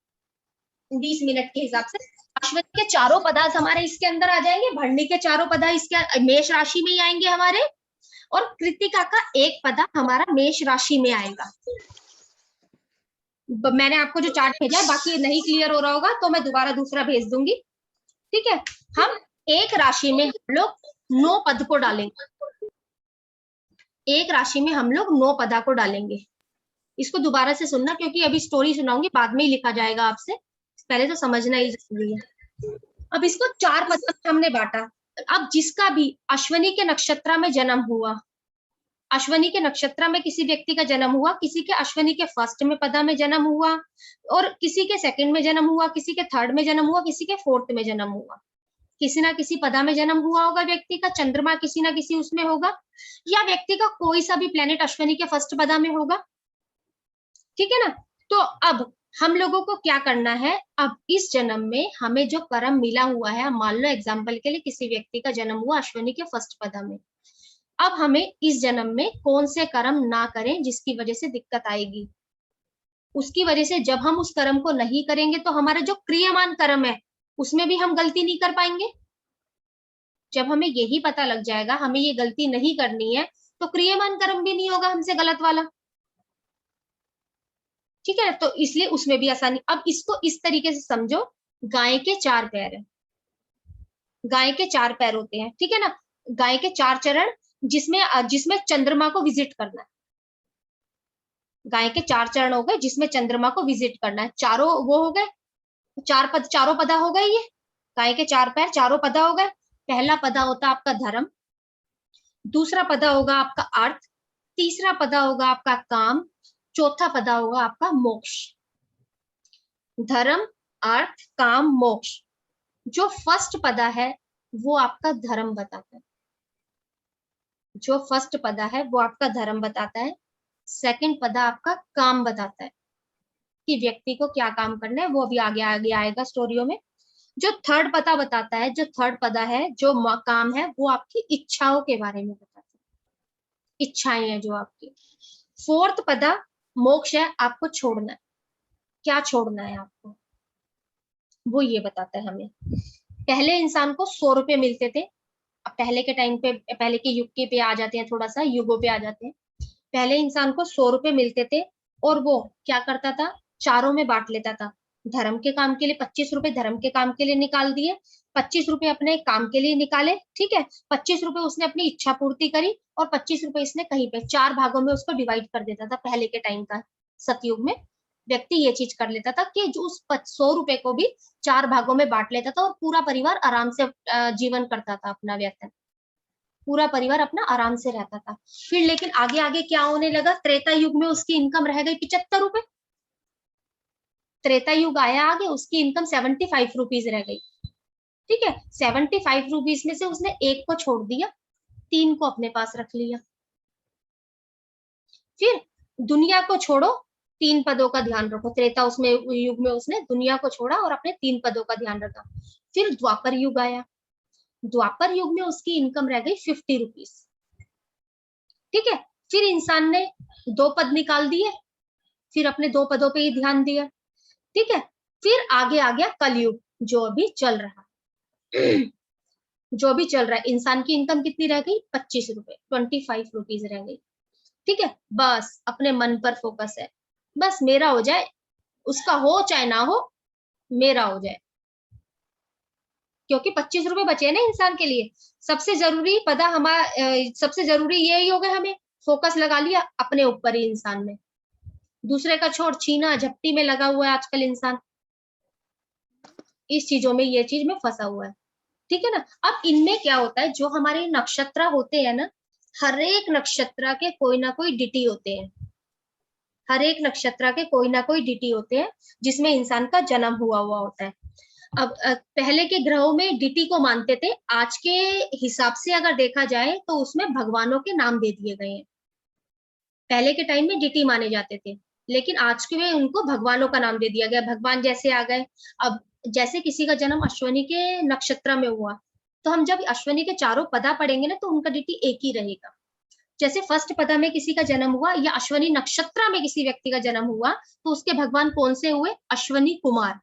[SPEAKER 1] 20 मिनट के हिसाब से अश्वनी के चारों पदार्थ हमारे इसके अंदर आ जाएंगे, भरणी के चारों पदार्थ इसके मेष राशि में ही आएंगे हमारे, और कृतिका का एक पदा हमारा मेष राशि में आएगा। मैंने आपको जो चार्ट भेजा है, बाकी नहीं क्लियर हो रहा होगा तो मैं दोबारा दूसरा भेज दूंगी, ठीक है। हम एक राशि में हम लोग 9 पद को डालेंगे, एक राशि में हम लोग 9 पदा को डालेंगे। इसको दोबारा से सुनना, क्योंकि अभी स्टोरी सुनाऊंगी, बाद में ही लिखा जाएगा आपसे, पहले तो समझना ही जरूरी है। अब इसको 4 पद में हमने बांटा। अब जिसका भी अश्विनी के नक्षत्र में जन्म हुआ, अश्विनी के नक्षत्र में किसी व्यक्ति का जन्म हुआ, किसी के अश्विनी के फर्स्ट में पदा में जन्म हुआ, और किसी के सेकंड में जन्म हुआ, किसी के थर्ड में जन्म हुआ, किसी के फोर्थ में जन्म हुआ, किसी ना किसी पदा में जन्म हुआ होगा व्यक्ति का, चंद्रमा किसी ना किसी उसमें होगा, या व्यक्ति का कोई सा भी प्लेनेट अश्विनी के फर्स्ट पदा में होगा, ठीक है ना। तो अब हम लोगों को क्या करना है, अब इस जन्म में हमें जो कर्म मिला हुआ है, मान लो एग्जाम्पल के लिए किसी व्यक्ति का जन्म हुआ अश्विनी के फर्स्ट पदा में, अब हमें इस जन्म में कौन से कर्म ना करें जिसकी वजह से दिक्कत आएगी, उसकी वजह से जब हम उस कर्म को नहीं करेंगे तो हमारा जो क्रियमान कर्म है उसमें भी हम गलती नहीं कर पाएंगे। जब हमें यही पता लग जाएगा हमें ये गलती नहीं करनी है, तो क्रियमान कर्म भी नहीं होगा हमसे गलत वाला, ठीक है। तो इसलिए उसमें भी आसानी। अब इसको इस तरीके से समझो, गाय के 4 पैर है, गाय के 4 पैर होते हैं, ठीक है ना। गाय के 4 चरण, जिसमें जिसमें चंद्रमा को विजिट करना है, गाय के 4 चरण हो गए जिसमें चंद्रमा को विजिट करना है, चारों वो हो गए, चारों पदा हो गए, ये गाय के 4 पैर चारों पदा हो गए। पहला पदा होता है आपका धर्म, दूसरा पदा होगा आपका अर्थ, तीसरा पदा होगा आपका काम, चौथा पदा होगा आपका मोक्ष। धर्म, अर्थ, काम, मोक्ष। जो फर्स्ट पदा है वो आपका धर्म बताता है, जो फर्स्ट पदा है वो आपका धर्म बताता है। सेकंड पदा आपका काम बताता है कि व्यक्ति को क्या काम करना है, वो अभी आगे आगे आएगा स्टोरियों में। जो थर्ड पदा बताता है, जो थर्ड पदा है, जो काम है, वो आपकी इच्छाओं के बारे में बताता है, इच्छाएं हैं जो आपकी। फोर्थ पदा मोक्ष है, आपको छोड़ना है, क्या छोड़ना है आपको, वो ये बताता है हमें। पहले इंसान को 100 रुपए मिलते थे, अब पहले के टाइम पे, पहले के युग के पे आ जाते हैं, थोड़ा सा युगों पे आ जाते हैं। पहले इंसान को 100 रुपए मिलते थे और वो क्या करता था, चारों में बांट लेता था। धर्म के काम के लिए 25 रुपए धर्म के काम के लिए निकाल दिए, 25 रुपए अपने काम के लिए निकाले, ठीक है। 25 रुपए उसने अपनी इच्छा पूर्ति करी, और 25 रुपए इसने कहीं पे 4 भागों में उसको डिवाइड कर देता था। पहले के टाइम का सतयुग में व्यक्ति ये चीज कर लेता था कि जो उस 100 रुपए को भी 4 भागों में बांट लेता था, और पूरा परिवार आराम से जीवन करता था अपना व्यतीत, पूरा परिवार अपना आराम से रहता था। फिर लेकिन आगे आगे क्या होने लगा, त्रेता युग में उसकी इनकम रह गई 75 रुपए। त्रेता युग आया आगे, उसकी इनकम 75 रुपीज रह गई, ठीक है। 75 रुपीज में से उसने एक को छोड़ दिया, 3 को अपने पास रख लिया। फिर दुनिया को छोड़ो, 3 पदों का ध्यान रखो। त्रेता उसमें युग में उसने दुनिया को छोड़ा और अपने 3 पदों का ध्यान रखा। फिर द्वापर युग आया, द्वापर युग में उसकी इनकम रह गई 50 रुपीज, ठीक है। फिर इंसान ने 2 पद निकाल दिए, फिर अपने 2 पदों पे ही ध्यान दिया, ठीक है। फिर आगे आ गया कलयुग, जो अभी चल रहा जो अभी चल रहा है। इंसान की इनकम कितनी रह गई, 25 रुपए, 25 रुपीज रह गई, ठीक है। बस अपने मन पर फोकस है, बस मेरा हो जाए, उसका हो चाहे ना हो, मेरा हो जाए, क्योंकि 25 रुपए बचे ना इंसान के लिए। सबसे जरूरी पदा हमारा, सबसे जरूरी यही हो गया, हमें फोकस लगा लिया अपने ऊपर ही इंसान ने, दूसरे का छोड़, छीना झपटी में लगा हुआ है आजकल इंसान, इस चीजों में, ये चीज में फंसा हुआ है, ठीक है ना। अब इनमें क्या होता है, जो हमारे नक्षत्र होते हैं ना, हर एक नक्षत्र के कोई ना कोई डिटी होते हैं, हर एक नक्षत्र के कोई ना कोई डिटी होते हैं जिसमें इंसान का जन्म हुआ हुआ होता है। अब पहले के ग्रहों में डिटी को मानते थे, आज के हिसाब से अगर देखा जाए तो उसमें भगवानों के नाम दे दिए गए हैं। पहले के टाइम में डिटी माने जाते थे, लेकिन आज के में उनको भगवानों का नाम दे दिया गया, भगवान जैसे आ गए। अब जैसे किसी का जन्म अश्विनी के नक्षत्र में हुआ, तो हम जब अश्विनी के चारों पदा पढ़ेंगे ना, तो उनका डिटी एक ही रहेगा। जैसे फर्स्ट पदा में किसी का जन्म हुआ, या अश्विनी नक्षत्र में किसी व्यक्ति का जन्म हुआ, तो उसके भगवान कौन से हुए, अश्विनी कुमार,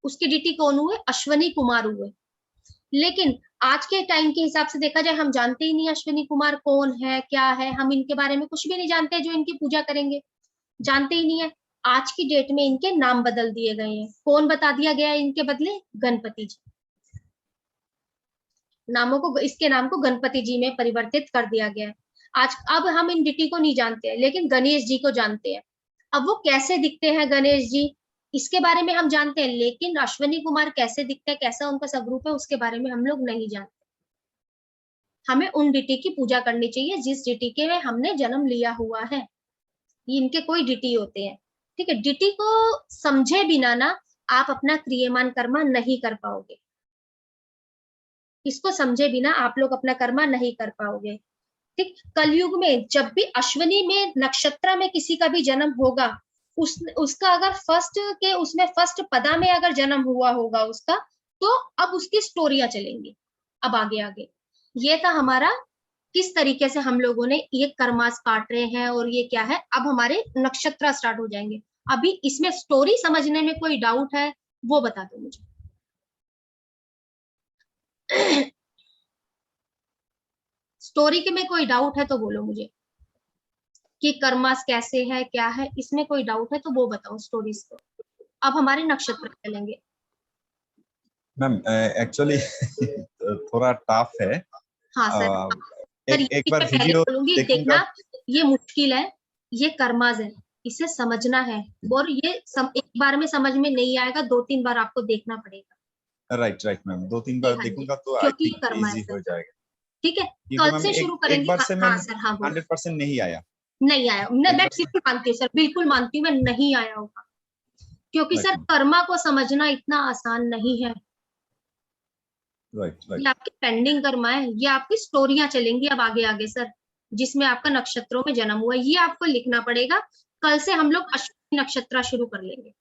[SPEAKER 1] उसके डिटी कौन हुए, अश्विनी कुमार हुए। लेकिन आज के टाइम के हिसाब से देखा जाए, हम जानते ही नहीं अश्विनी कुमार कौन है, क्या है, हम इनके बारे में कुछ भी नहीं जानते, जो इनकी पूजा करेंगे जानते ही नहीं है। आज की डेट में इनके नाम बदल दिए गए हैं। कौन बता दिया गया है इनके बदले? गणपति जी। नामों को, इसके नाम को गणपति जी में परिवर्तित कर दिया गया है। आज अब हम इन डिटी को नहीं जानते हैं, लेकिन गणेश जी को जानते हैं। अब वो कैसे दिखते हैं गणेश जी, इसके बारे में हम जानते हैं, लेकिन अश्विनी कुमार कैसे दिखते हैं, कैसा उनका स्वरूप है, उसके बारे में हम लोग नहीं जानते। हमें उन डिटी की पूजा करनी चाहिए जिस डिटी के में हमने जन्म लिया हुआ है। ये इनके कोई डिटी होते हैं, ठीक है। डिटी को समझे बिना ना आप अपना क्रियमान कर्मा नहीं कर पाओगे। इसको समझे बिना आप लोग अपना कर्मा नहीं कर पाओगे, ठीक। कलयुग में जब भी अश्विनी में नक्षत्र में किसी का भी जन्म होगा, उसका अगर फर्स्ट पदा में अगर जन्म हुआ होगा उसका, तो अब उसकी स्टोरियां चलेंगी। अब आगे आगे ये था हमारा किस तरीके से हम लोगों ने ये कर्मास काट रहे हैं, और ये क्या है, अब हमारे नक्षत्र स्टार्ट हो जाएंगे। अभी इसमें स्टोरी समझने में कोई डाउट है वो बता दो मुझे। स्टोरी के में कोई डाउट है तो बोलो मुझे, कि कर्मास कैसे है क्या है, इसमें कोई डाउट है तो वो बताओ स्टोरीज को। अब हमारे नक्षत्र चलेंगे।
[SPEAKER 2] मैम एक्चुअली थोड़ा टफ है।
[SPEAKER 1] हाँ सर।
[SPEAKER 2] अ,
[SPEAKER 1] सर
[SPEAKER 2] एक
[SPEAKER 1] ये
[SPEAKER 2] बार
[SPEAKER 1] मैं पहले
[SPEAKER 2] वीडियो
[SPEAKER 1] बोलूंगी,
[SPEAKER 2] देखूंगा।
[SPEAKER 1] देखना ये मुश्किल है, ये कर्माज है, इसे समझना है, और ये एक बार में समझ में नहीं आएगा, 2-3 बार आपको देखना पड़ेगा।
[SPEAKER 2] राइट राइट मैम, 2-3
[SPEAKER 1] जी
[SPEAKER 2] बार
[SPEAKER 1] हाँ जी,
[SPEAKER 2] देखूंगा तो आई
[SPEAKER 1] क्योंकि ये
[SPEAKER 2] थिंक
[SPEAKER 1] कर्मा है
[SPEAKER 2] इजी
[SPEAKER 1] सर।
[SPEAKER 2] हो जाएगा।
[SPEAKER 1] ठीक है,
[SPEAKER 2] क्योंकि
[SPEAKER 1] कल
[SPEAKER 2] मैम
[SPEAKER 1] से शुरू
[SPEAKER 2] एक
[SPEAKER 1] करेंगे।
[SPEAKER 2] बार
[SPEAKER 1] हाँ,
[SPEAKER 2] से
[SPEAKER 1] हाँ
[SPEAKER 2] मैम
[SPEAKER 1] सर, हाँ बोलो।
[SPEAKER 2] 100% नहीं आया।
[SPEAKER 1] नहीं आया मैं
[SPEAKER 2] एक बार से
[SPEAKER 1] बिल्कुल मानती हूँ सर, बिल्कुल मानती हूँ मैं, नहीं आया होगा, क्योंकि
[SPEAKER 2] राइट
[SPEAKER 1] सर
[SPEAKER 2] मैम,
[SPEAKER 1] कर्मा को समझना इतना आसान नहीं है।
[SPEAKER 2] राइट
[SPEAKER 1] ये
[SPEAKER 2] राइट।
[SPEAKER 1] आपकी पेंडिंग कर्मा है, ये आपकी स्टोरियां चलेंगी अब आगे आगे सर, जिसमें आपका नक्षत्रों में जन्म हुआ, ये आपको लिखना पड़ेगा। कल से हम लोग अश्विनी नक्षत्र शुरू कर लेंगे।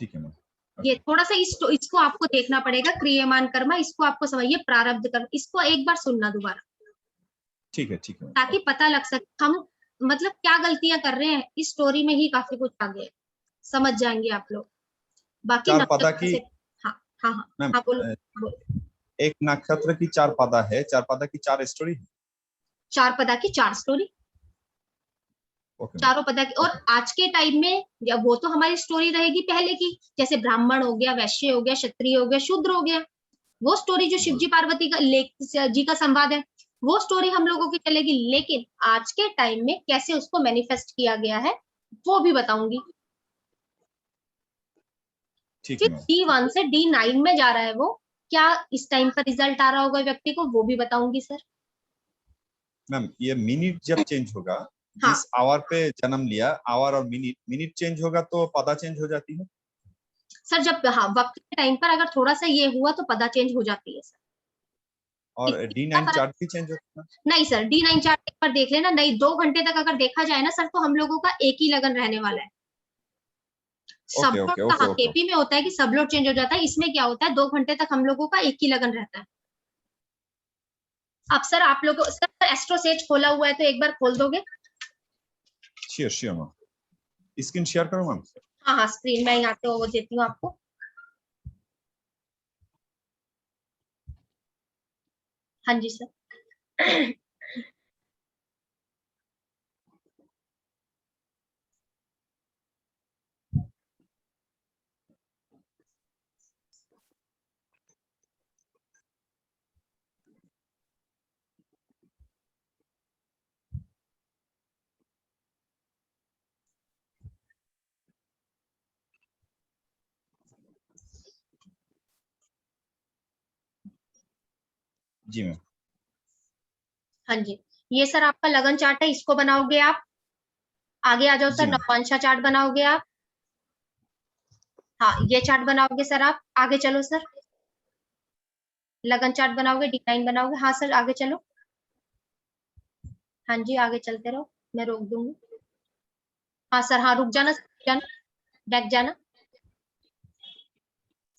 [SPEAKER 2] ठीक है मैम।
[SPEAKER 1] ये
[SPEAKER 2] ओके
[SPEAKER 1] थोड़ा सा इसको आपको देखना पड़ेगा, क्रियमान कर्मा, इसको आपको समझिए, प्रारब्ध कर्म, इसको एक बार सुनना दोबारा,
[SPEAKER 2] ठीक है ठीक है मैम।
[SPEAKER 1] ताकि
[SPEAKER 2] ओके
[SPEAKER 1] पता लग सके हम मतलब क्या गलतियां कर रहे हैं। इस स्टोरी में ही काफी कुछ आगे है, समझ जाएंगे आप लोग। बाकी
[SPEAKER 2] चार पादा
[SPEAKER 1] नक्षत्र
[SPEAKER 2] की
[SPEAKER 1] से, हाँ हाँ हाँ
[SPEAKER 2] मैम,
[SPEAKER 1] हाँ बोलो बोलो।
[SPEAKER 2] एक नक्षत्र की 4 पादा है, 4 पादा की 4 स्टोरी है।
[SPEAKER 1] 4 पदा की 4 स्टोरी,
[SPEAKER 2] ओके मैम।
[SPEAKER 1] चारों पदा की। और
[SPEAKER 2] ओके
[SPEAKER 1] आज के टाइम में या वो तो हमारी स्टोरी रहेगी पहले की, जैसे ब्राह्मण हो गया, वैश्य हो गया, क्षत्रिय हो गया, शूद्र हो गया, वो स्टोरी जो शिव जी पार्वती का जी का संवाद है, वो स्टोरी हम लोगों की चलेगी। लेकिन आज के टाइम में कैसे उसको मैनिफेस्ट किया गया है वो भी बताऊंगी।
[SPEAKER 2] ठीक
[SPEAKER 1] फिर
[SPEAKER 2] है मैम।
[SPEAKER 1] D1 से D9 में जा रहा है वो, क्या इस टाइम पर रिजल्ट आ रहा होगा व्यक्ति को, वो भी बताऊंगी सर।
[SPEAKER 2] मैम ये मिनट जब चेंज होगा,
[SPEAKER 1] हाँ
[SPEAKER 2] जिस आवर पे जन्म लिया, आवर और मिनट मिनट चेंज होगा तो पादा चेंज हो जाती है।
[SPEAKER 1] सर, जब हाँ वक्त के टाइम पर अगर थोड़ा सा ये हुआ तो पदा चेंज हो जाती है सर।
[SPEAKER 2] और
[SPEAKER 1] इतना
[SPEAKER 2] D9
[SPEAKER 1] फर्क
[SPEAKER 2] चार्ट भी चेंज होता है।
[SPEAKER 1] नहीं सर, D9 चार्ट एक बार देख लेना, नहीं 2 घंटे तक अगर देखा जाए ना सर, तो हम लोगों का एक ही लगन रहने वाला है। सब
[SPEAKER 2] ओके
[SPEAKER 1] लोग
[SPEAKER 2] ओके ओके
[SPEAKER 1] कहाँ
[SPEAKER 2] ओके।
[SPEAKER 1] केपी में होता है कि सब लोग चेंज हो जाता है, इसमें क्या होता है 2 घंटे तक हम लोगों का एक ही लगन रहता है। अब सर आप लोग सर एस्ट्रो सेज खोला हुआ है तो एक बार खोल दोगे?
[SPEAKER 2] Sure sure ma'am, screen share करो मैम।
[SPEAKER 1] हाँ हाँ, स्क्रीन में यहाँ तो वो देती हूँ आपको। हाँ जी सर।
[SPEAKER 2] जी मैम।
[SPEAKER 1] हाँ जी, ये सर आपका लगन चार्ट है, इसको बनाओगे आप। आगे आ जाओ
[SPEAKER 2] जी
[SPEAKER 1] सर,
[SPEAKER 2] मैम।
[SPEAKER 1] नवांशा चार्ट बनाओगे आप। हाँ ये चार्ट बनाओगे सर आप, आगे चलो सर। लगन चार्ट बनाओगे, D9 बनाओगे, हाँ सर आगे चलो। हाँ जी आगे चलते रहो, मैं रोक दूंगी। हाँ सर, हाँ रुक जाना, जाना, बैक जाना।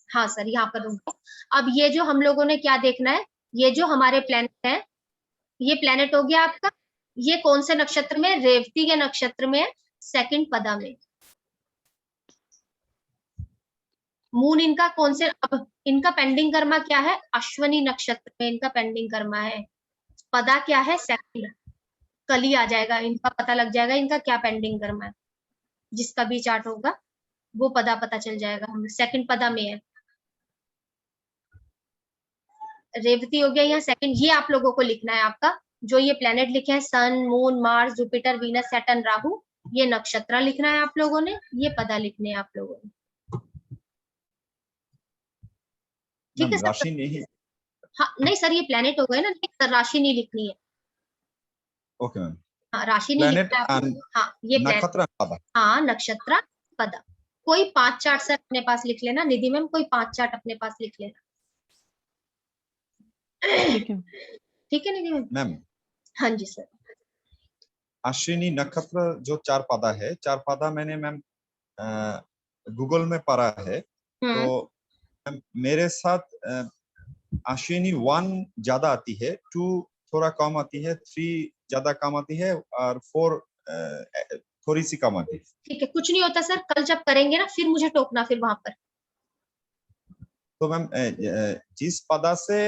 [SPEAKER 1] हाँ सर यहाँ पर रुक जाओ। अब ये जो हम लोगों ने क्या देखना है, ये जो हमारे प्लेनेट है, ये प्लेनेट हो गया आपका, ये कौन से नक्षत्र में? रेवती के नक्षत्र में, सेकंड पदा में। मून इनका कौन से, अब इनका पेंडिंग कर्मा क्या है? अश्वनी नक्षत्र में इनका पेंडिंग कर्मा है। पदा क्या है? सेकंड। कल ही आ जाएगा, इनका पता लग जाएगा इनका क्या पेंडिंग कर्म है। जिसका भी चार्ट होगा वो पता चल जाएगा। हम सेकंड पदा में है, रेवती हो गया यहाँ सेकंड। ये आप लोगों को लिखना है, आपका जो ये प्लेनेट लिखे हैं sun, moon, Mars, Jupiter, Venus, Saturn, Rahu, ये नक्षत्र लिखना है आप लोगों ने, ये पदा लिखने हैं आप लोगों ने। ठीक है
[SPEAKER 2] मैम
[SPEAKER 1] सर?
[SPEAKER 2] राशि नहीं।
[SPEAKER 1] हाँ नहीं सर, ये प्लेनेट हो गए ना, नहीं सर राशि नहीं लिखनी है।
[SPEAKER 2] Okay ma'am.
[SPEAKER 1] हाँ राशि नहीं
[SPEAKER 2] प्लेनेट
[SPEAKER 1] लिखना है आपको।
[SPEAKER 2] एंड
[SPEAKER 1] हाँ ये प्लेनेट,
[SPEAKER 2] नक्षत्र पदा।
[SPEAKER 1] हाँ नक्षत्र पदा। कोई 5 चार्ट सर अपने पास लिख लेना, निधि मैम कोई 5 चार्ट अपने पास लिख लेना।
[SPEAKER 3] ठीक है।
[SPEAKER 1] ठीक है निधि मैम?
[SPEAKER 2] मैम
[SPEAKER 1] हाँ जी सर।
[SPEAKER 2] अश्विनी नक्षत्र जो 4 पादा है, 4 पादा मैंने मैम गूगल में पढ़ा है, तो मैम मेरे साथ अश्विनी 1 ज्यादा आती है, 2 थोड़ा कम आती है, 3 ज्यादा कम आती है और 4 थोड़ी सी कम आती है।
[SPEAKER 1] ठीक है, कुछ नहीं होता सर, कल जब करेंगे ना फिर मुझे टोकना फिर वहां पर।
[SPEAKER 2] तो मैम जिस पदा से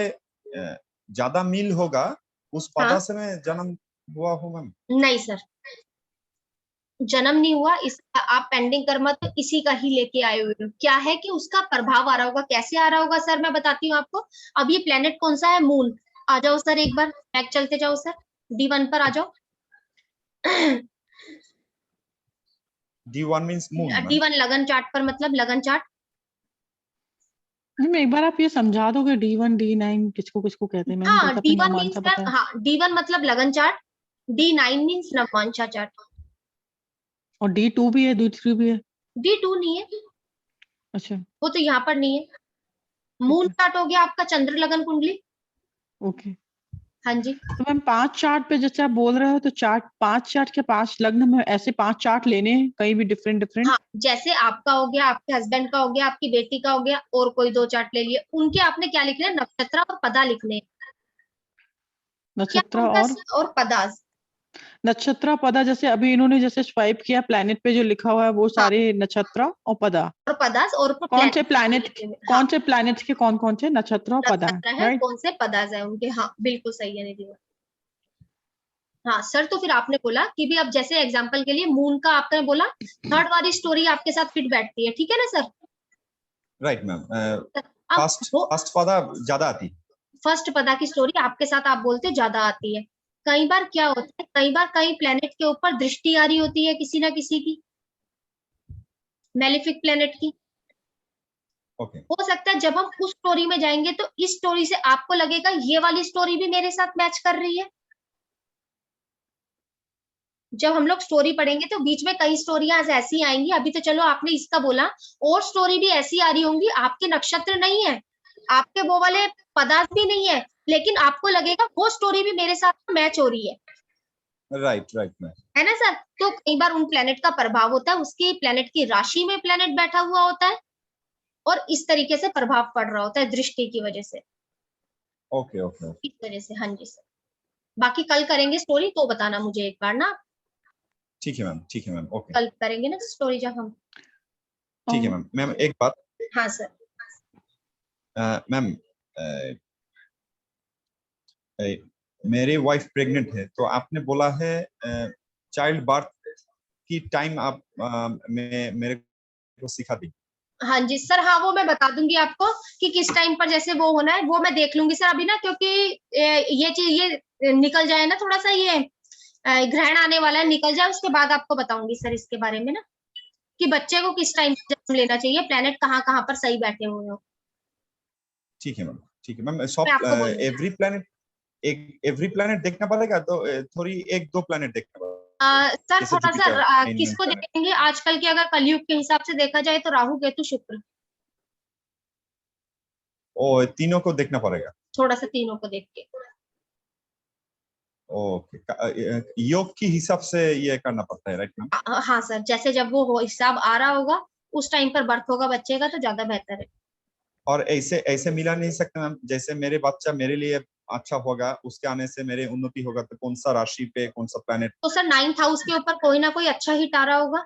[SPEAKER 2] ज्यादा मील होगा उस पदा
[SPEAKER 1] हाँ
[SPEAKER 2] से मैं जन्म हुआ हूँ मैम।
[SPEAKER 1] नहीं सर, जन्म नहीं हुआ, इसका आप पेंडिंग कर्म तो इसी का ही लेके आए हुए हो। क्या है कि उसका प्रभाव आ रहा होगा, कैसे आ रहा होगा सर मैं बताती हूँ आपको। अब ये प्लेनेट कौन सा है? मून। आ जाओ सर एक बार बैक चलते जाओ सर, D1 पर आ जाओ।
[SPEAKER 2] D1 means moon ma'am.
[SPEAKER 1] D1 लगन चार्ट पर, मतलब लगन चार्ट।
[SPEAKER 3] मैम एक बार आप ये समझा दोगे D1 D9 किसको किसको कहते हैं? मैम
[SPEAKER 1] हाँ
[SPEAKER 3] जैसे अपनी
[SPEAKER 1] D1
[SPEAKER 3] नवमांशा
[SPEAKER 1] मीन्स
[SPEAKER 3] पता है।
[SPEAKER 1] हाँ D1 मतलब लगन chart, D9 means navamsha chart,
[SPEAKER 3] और D2 भी है, D3 भी है।
[SPEAKER 1] D2 नहीं है,
[SPEAKER 3] अच्छा
[SPEAKER 1] वो तो यहाँ पर नहीं है।
[SPEAKER 3] ठीक
[SPEAKER 1] मून
[SPEAKER 3] है।
[SPEAKER 1] चार्ट हो गया आपका चंद्र लगन कुंडली।
[SPEAKER 3] ओके।
[SPEAKER 1] हाँ जी।
[SPEAKER 3] तो मैम 5 चार्ट पे जैसे आप बोल रहे हो, तो 5 चार्ट के 5 लग्न में ऐसे 5 चार्ट लेने हैं कहीं भी डिफरेंट डिफरेंट?
[SPEAKER 1] हाँ जैसे आपका हो गया, आपके हस्बैंड का हो गया, आपकी बेटी का हो गया, और कोई 2 चार्ट ले लिए, उनके आपने क्या लिखने हैं? नक्षत्र और पदा लिखने हैं। क्या
[SPEAKER 3] नक्षत्र
[SPEAKER 1] उनका
[SPEAKER 3] और
[SPEAKER 1] और पदास।
[SPEAKER 3] नक्षत्र पदा, जैसे अभी इन्होंने जैसे स्वाइप किया प्लैनेट पे जो लिखा हुआ है वो
[SPEAKER 1] हाँ
[SPEAKER 3] सारे नक्षत्र और पदा।
[SPEAKER 1] और पदास और ऊपर
[SPEAKER 3] कौन से
[SPEAKER 1] प्लेनेट।
[SPEAKER 3] प्लैनेट
[SPEAKER 1] हाँ
[SPEAKER 3] कौन से प्लैनेट्स के कौन कौन से नक्षत्र और पदा है,
[SPEAKER 1] नक्षत्र है,
[SPEAKER 3] राइट?
[SPEAKER 1] कौन से पदास है उनके। हाँ बिल्कुल सही है निधि मैम। हाँ सर, तो फिर आपने बोला कि भी अब जैसे एग्जांपल के लिए मून का आपने बोला, थर्ड वाली स्टोरी आपके साथ फिट बैठती है, ठीक है ना सर?
[SPEAKER 2] Right ma'am.
[SPEAKER 1] अब
[SPEAKER 2] फर्स्ट पदा ज्यादा आती।
[SPEAKER 1] फर्स्ट पदा की स्टोरी आपके साथ आप बोलते ज्यादा आती है। कई बार क्या होता है, कई बार कई प्लेनेट के ऊपर दृष्टि आ रही होती है किसी ना किसी की, मेलिफिक प्लेनेट की।
[SPEAKER 2] ओके।
[SPEAKER 1] हो सकता है जब हम उस स्टोरी में जाएंगे तो इस स्टोरी से आपको लगेगा ये वाली स्टोरी भी मेरे साथ मैच कर रही है। जब हम लोग स्टोरी पढ़ेंगे तो बीच में कई स्टोरियां ऐसी आएंगी, अभी तो चलो आपने इसका बोला, और स्टोरी भी ऐसी आ रही होंगी, आपके नक्षत्र नहीं है, आपके वो वाले पदार्थ भी नहीं है, लेकिन आपको लगेगा वो स्टोरी भी मेरे साथ मैच हो रही है
[SPEAKER 2] राइट राइट मैम।
[SPEAKER 1] है ना सर? तो कई बार उन प्लेनेट का प्रभाव होता है, उसकी प्लेनेट की राशि में प्लेनेट बैठा हुआ होता है, और इस तरीके से प्रभाव पड़ रहा होता है दृष्टि की वजह से,
[SPEAKER 2] ओके ओके ओके।
[SPEAKER 1] इस वजह से। हाँ जी सर, बाकी कल करेंगे स्टोरी तो बताना मुझे एक बार ना।
[SPEAKER 2] ठीक है मैम, ठीक है मैम, ओके।
[SPEAKER 1] कल करेंगे ना स्टोरी जब हम।
[SPEAKER 2] ठीक है मैम। मैम एक बात,
[SPEAKER 1] हाँ सर।
[SPEAKER 2] मैम मेरी वाइफ प्रेग्नेंट है, तो आपने बोला है चाइल्ड बर्थ की टाइम आप मेरे को सिखा दी।
[SPEAKER 1] हाँ जी सर, हाँ वो मैं बता दूंगी आपको कि किस टाइम पर जैसे वो होना है, वो मैं देख लूंगी सर अभी ना, क्योंकि ये चीज ये निकल जाए ना, थोड़ा सा ये ग्रहण आने वाला है, निकल जाए उसके बाद आपको बताऊंगी सर इसके बारे में ना, कि बच्चे को किस टाइम जन्म लेना चाहिए, प्लेनेट कहाँ कहाँ पर सही बैठे हुए हो।
[SPEAKER 2] ठीक है मैम, ठीक है मैम।
[SPEAKER 1] मैं
[SPEAKER 2] सब
[SPEAKER 1] आपको बोलूंगी।
[SPEAKER 2] एवरी प्लेनेट देखना पड़ेगा, तो थोड़ी 1-2 प्लेनेट देखना पड़ेगा,
[SPEAKER 1] सर
[SPEAKER 2] जैसे
[SPEAKER 1] थोड़ा सा
[SPEAKER 2] जुपिटर, मेन
[SPEAKER 1] किसको
[SPEAKER 2] प्लेनेट।
[SPEAKER 1] देखेंगे आजकल के, अगर कलयुग के हिसाब से देखा जाए तो राहु केतु शुक्र,
[SPEAKER 2] ओ तीनों को देखना पड़ेगा।
[SPEAKER 1] थोड़ा सा तीनों को देख के।
[SPEAKER 2] ओके, योग की हिसाब से ये करना पड़ता है, राइट मैम?
[SPEAKER 1] हाँ सर, जैसे जब वो हो हिसाब आ रहा होगा उस टाइम पर बर्थ होगा बच्चे का तो ज्यादा बेहतर है।
[SPEAKER 2] और ऐसे ऐसे मिला नहीं सकते मैम, जैसे मेरे बच्चा मेरे लिए अच्छा होगा, उसके आने से मेरे उन्नति होगा, तो कौन सा राशि पे कौन सा प्लेनेट?
[SPEAKER 1] तो सर 9th हाउस के ऊपर कोई ना कोई अच्छा हिट आ रहा होगा,